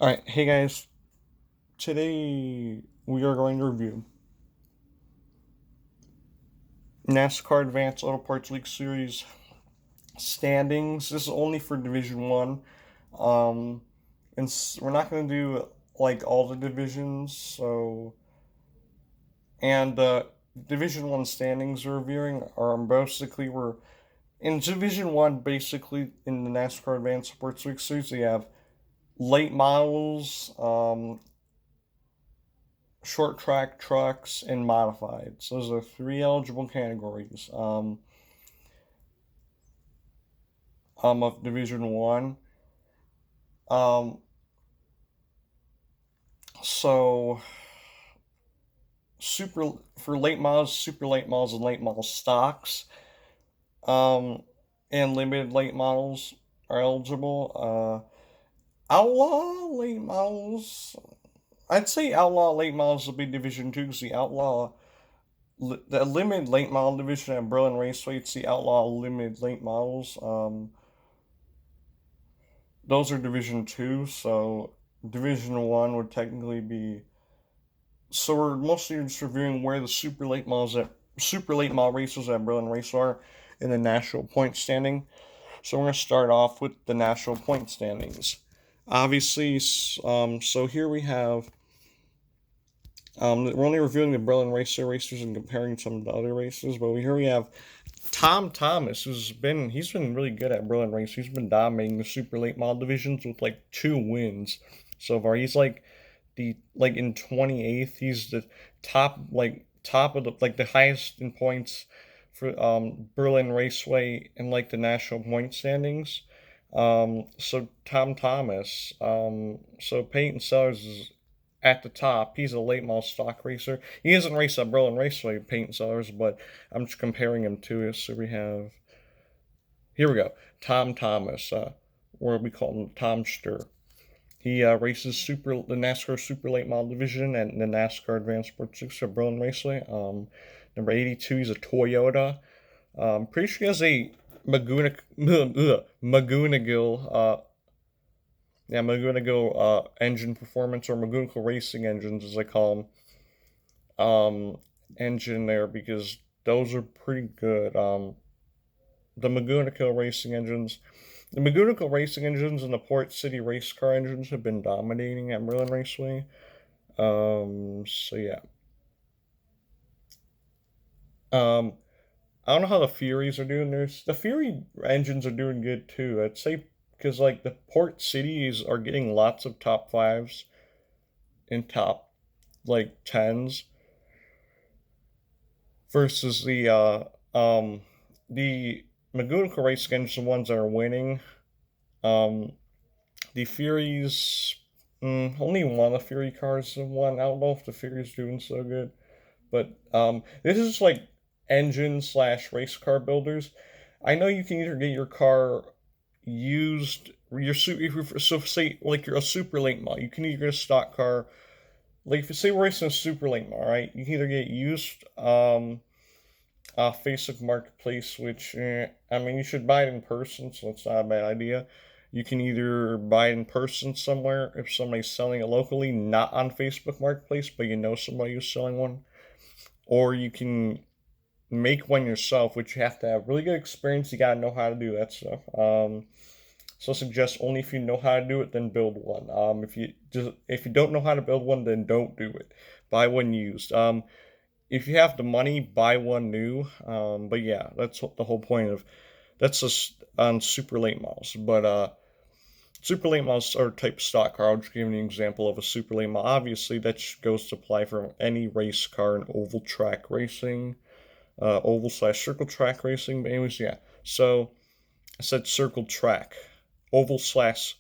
Alright, hey guys. Today we are going to review NASCAR Advanced Auto Parts League Series standings. This is only for Division 1. Um, and we're not going to do like all the divisions, so. And Division 1 standings we're reviewing are basically we're in Division 1, basically in the NASCAR Advanced Sports League Series, we have late models, short track trucks, and modified. So those are three eligible categories of Division One. Um, so super for late models, super late models, and late model stocks, um, and limited late models are eligible. Outlaw late models. I'd say outlaw late models will be Division Two because the limited late model division at Berlin Raceway. It's the outlaw limited late models. Those are Division Two, so Division One would technically be. So we're mostly just reviewing where the super late model races at Berlin Race are in the national point standing. So we're gonna start off with the national point standings. Obviously, so here we have. We're only reviewing the Berlin Racer racers and comparing some of the other races, but here we have Tom Thomas, he's been really good at Berlin Race. He's been dominating the super late model divisions with like 2 wins so far. He's like in 28th. He's the top of the highest in points for Berlin Raceway and like the national point standings. So Tom Thomas. So Peyton Sellers is at the top. He's a late model stock racer. He doesn't race at Berlin Raceway, Peyton Sellers, but I'm just comparing him to us. So we have here we go. Tom Thomas, or we call him Tom Stur. He races the NASCAR Super Late Model Division and the NASCAR Advanced Sports 6 at Berlin Raceway. Number 82, he's a Toyota. Pretty sure he has a Magunigal, engine performance, or Magunical Racing engines, as I call them, engine there because those are pretty good. The Magunical Racing engines. The Magunical Racing engines and the Port City race car engines have been dominating at Merlin Raceway. So yeah. Um, I don't know how the Furies are doing. The Fury engines are doing good too. I'd say because like the Port Cities are getting lots of top fives and top like tens versus the Magunical Racing engines, the ones that are winning. Um, The Furies, only one of the Fury cars have won. I don't know if the Fury's doing so good, but this is like engine slash race car builders. I know you can either get your car used, so say like you're a super late model, you can either get a stock car. Like if you say we're racing a super late model, right? You can either get used Facebook Marketplace, which I mean you should buy it in person, so it's not a bad idea. You can either buy it in person somewhere if somebody's selling it locally, not on Facebook Marketplace, but you know somebody who's selling one, or you can make one yourself, which you have to have really good experience. You gotta know how to do that stuff. So I suggest only if you know how to do it, then build one. If you don't know how to build one, then don't do it. Buy one used. If you have the money, buy one new. But yeah, that's the whole point of that's just on super late models. But super late models are type stock car. I'll just give you an example of a super late model. Obviously, that goes to apply for any race car in oval track racing, oval slash circle track racing. But anyways, yeah. So I said circle track, oval slash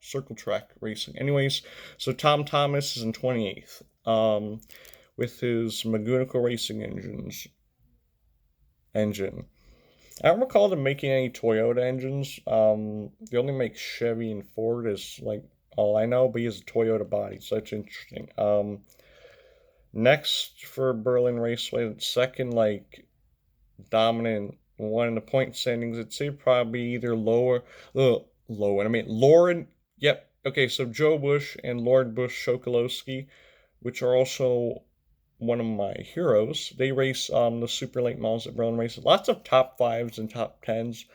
circle track racing. Anyways, so Tom Thomas is in 28th. With his Magunical Racing engine. I don't recall them making any Toyota engines. They only make Chevy and Ford is like all I know, but he has a Toyota body, so that's interesting. Next for Berlin Raceway, the second like dominant one in the point standings, I'd say probably either lower, low, and I mean Lauren. Yep, okay, so Joe Bush and Lauren Bush Sokolowski, which are also one of my heroes. They race the super late models at Berlin races. Lots of top fives and top tens.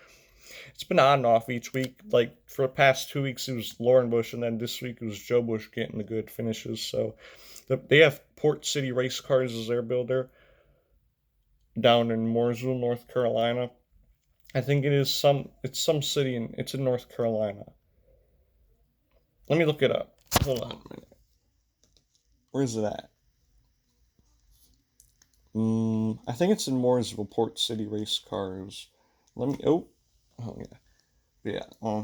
It's been on and off each week. Like for the past 2 weeks, it was Lauren Bush, and then this week it was Joe Bush getting the good finishes. So they have Port City Race Cars as their builder down in Mooresville, North Carolina. I think it's some city and it's in North Carolina. Let me look it up. Hold on a minute. Where's it at? I think it's in Mooresville, Port City Race Cars. Let me. Oh yeah, yeah.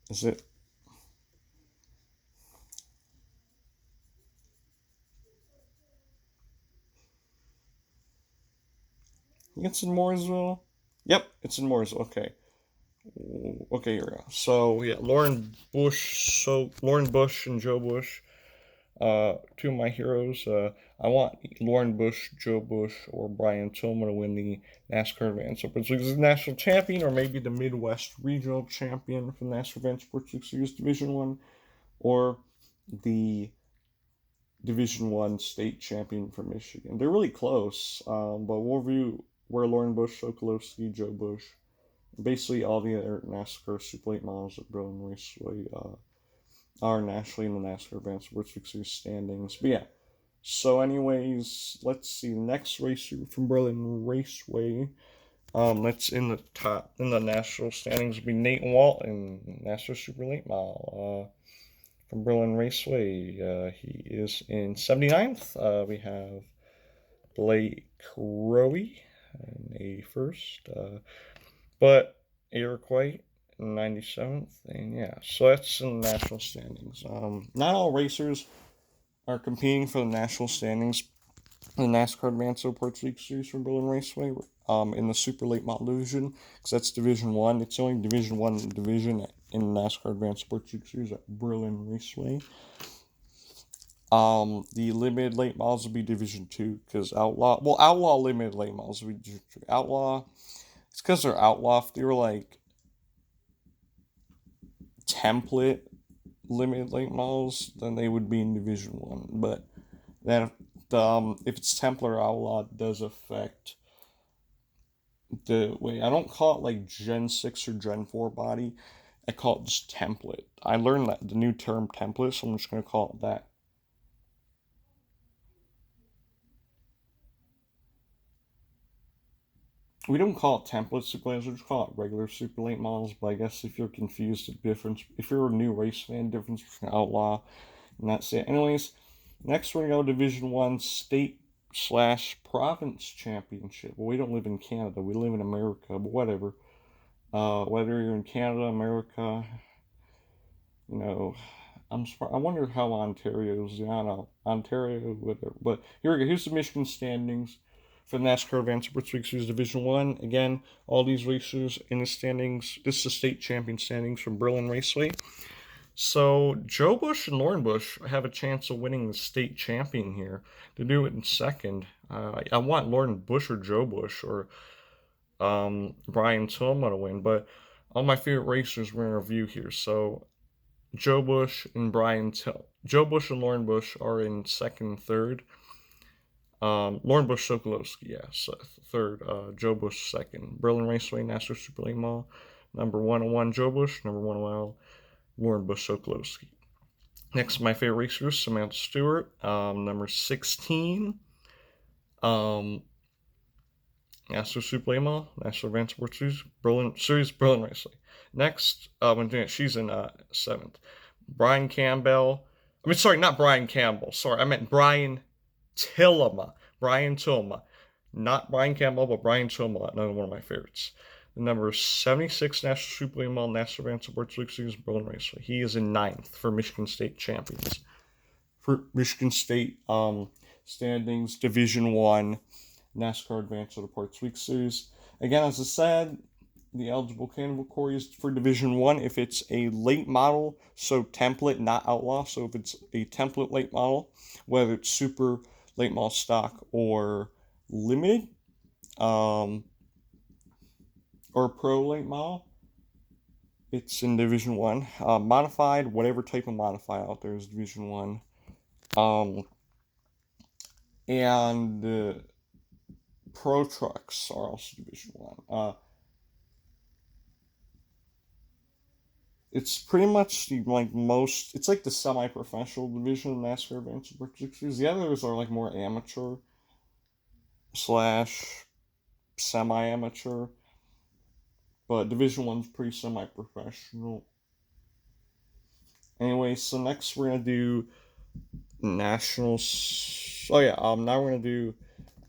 Is it? I think it's in Mooresville. Yep, it's in Mooresville. Okay. Okay, here we go. So yeah, Lauren Bush and Joe Bush, two of my heroes. I want Lauren Bush, Joe Bush, or Brian Tillman to win the NASCAR Advanced Open Series national champion, or maybe the Midwest Regional Champion for the NASCAR Advanced Sports Series Division One, or the Division One state champion from Michigan. They're really close, but we'll review where Lauren Bush, Sokolowski, Joe Bush, basically all the other NASCAR Super Late models at Berlin Raceway are nationally in the NASCAR Advanced Sports Series standings. But yeah, so anyways, let's see. The next racer from Berlin Raceway, that's in the top in the national standings would be Nate Walton, NASCAR Super Late Model. From Berlin Raceway, he is in 79th. We have Blake Rowe in 81st. But Iroquois in 97th, and yeah, so that's in the national standings. Not all racers are competing for the national standings in the NASCAR Advanced Sports League Series from Berlin Raceway. In the Super Late Model Division, because that's Division One. It's only Division One division in the NASCAR Advanced Sports League Series at Berlin Raceway. The limited late models will be Division Two because Outlaw limited late models will be Division Two. Outlaw, it's because they're Outlaw. If they were like template limited late models, then they would be in Division One. But then if it's template or Outlaw, it does affect the way. I don't call it like Gen 6 or Gen 4 body. I call it just template. I learned that the new term template, so I'm just gonna call it that. We don't call it template super lanes, we just call it regular super late models, but I guess if you're confused, the difference, if you're a new race fan, difference between Outlaw and that's it. Anyways, next we're going to go Division 1 State / Province Championship. Well, we don't live in Canada, we live in America, but whatever. Whether you're in Canada, America, you know, I wonder how Ontario's, I don't know, Ontario, whatever. But here we go, here's the Michigan standings for the NASCAR Advanced Sports League Series Division 1. Again, all these racers in the standings. This is the state champion standings from Berlin Raceway. So Joe Bush and Lauren Bush have a chance of winning the state champion here. To do it in second, I want Lauren Bush or Joe Bush or Brian Tillman to win, but all my favorite racers we're in review here. So Joe Bush and Joe Bush and Lauren Bush are in second and third. Lauren Bush Sokolowski, yeah, so third. Joe Bush second. Berlin Raceway NASCAR Super Late Model. Number 101 Joe Bush. Number 101 Lauren Bush Sokolowski. Next, my favorite racer, Samantha Stewart. Number 16. NASCAR Super Late Model. NASCAR Advanced Sports Series Berlin Raceway. Next, she's in 7th. Brian Campbell. I mean, sorry, not Brian Campbell. Sorry, I meant Brian Tillema. Brian Tillema. Not Brian Campbell, but Brian Tillema. Another one of my favorites. The number 76 National Super Late Model NASCAR Advanced Sports League Series Berlin Raceway. He is in 9th for Michigan State champions. For Michigan State standings, Division 1 NASCAR Advanced Sports League Series. Again, as I said, the eligible category is for Division 1 if it's a late model, so template, not outlaw. So if it's a template late model, whether it's super late model stock or limited, or pro late model. It's in Division 1. Modified, whatever type of modify out there is Division 1. And pro trucks are also Division 1. It's pretty much most. It's like the semi-professional division of NASCAR Advanced Super 60s. The others are like more amateur slash semi-amateur, but Division 1's pretty semi-professional. Anyway, so next we're gonna do nationals. Oh yeah, now we're gonna do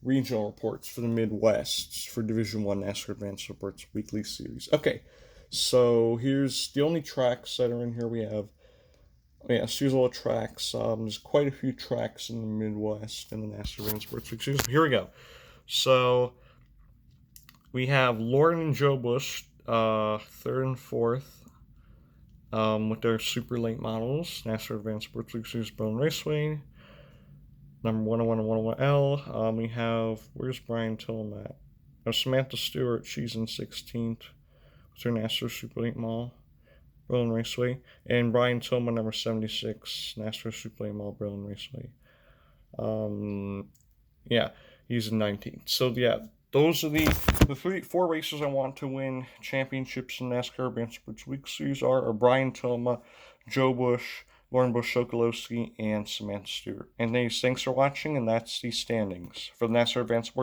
regional reports for the Midwest for Division 1 NASCAR Advanced Reports Weekly Series. Okay, so here's the only tracks that are in here. We have, yeah, here's all the tracks. There's quite a few tracks in the Midwest in the NASCAR Advanced Sports Week Series. Here we go. So we have Lauren and Joe Bush, third and fourth, with their super late models. NASCAR Advanced Sports Week Series Berlin Raceway. Number 101 and 101L. We have, where's Brian Tillman at? Oh, Samantha Stewart, she's in 16th. What's her NASCAR Super Late Mall? Berlin Raceway. And Brian Tillman, number 76, NASCAR Super Late Mall, Berlin Raceway. Yeah, he's in 19th. So, yeah, those are the four racers I want to win championships in NASCAR Advanced Sports Week Series are Brian Tillman, Joe Bush, Lauren Bush-Sokolowski, and Samantha Stewart. And thanks for watching, and that's the standings for the NASCAR Advanced Sports